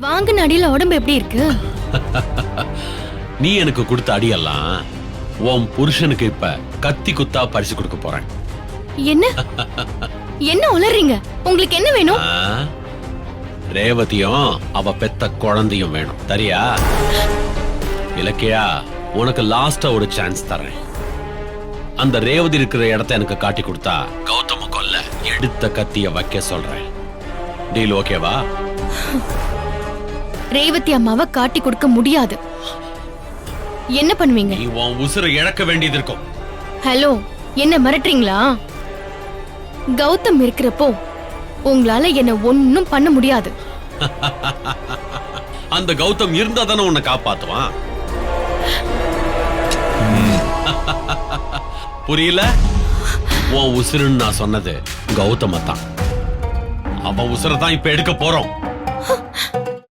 வாங்கின அடியில உடம்பு எப்படி இருக்கு? நீ எனக்கு கொடுத்த அடியெல்லாம் உன் புருஷனுக்கு இப்ப கத்தி குத்தா பரிசு கொடுக்க போறேன். என்ன என்ன உளறீங்க? உங்களுக்கு என்ன வேணும்? ரேவதியும் அவ பெத்த குழந்தையும் வேணும். சரியா? இலக்கியா, உனக்கு லாஸ்டா ஒரு சான்ஸ் தரேன். அந்த ரேவதி இருக்கிற இடத்த எனக்கு காட்டி கொடுத்தா கௌதம கொல்ல எடுத்த கத்திய வைக்க சொல்றேன். டீல் ஓகேவா? ரேவதி அம்மாவை காட்டி கொடுக்க முடியாது. என்ன பண்ணுவீங்க? நீ உன் உசுரை இழக்க வேண்டியது இருக்கும். ஹலோ, என்ன மிரட்டுறீங்களா? கௌதம் இருக்கிறப்போ உங்களால என்ன ஒன்னும் பண்ண முடியாது. அந்த கௌதம் இருந்தா தானே உன்னை காப்பாத்துவான். புரியல? உன் உசுருன்னு நான் சொன்னது கௌதம தான். அவன் உசுரை தான் இப்ப எடுக்க போறோம்.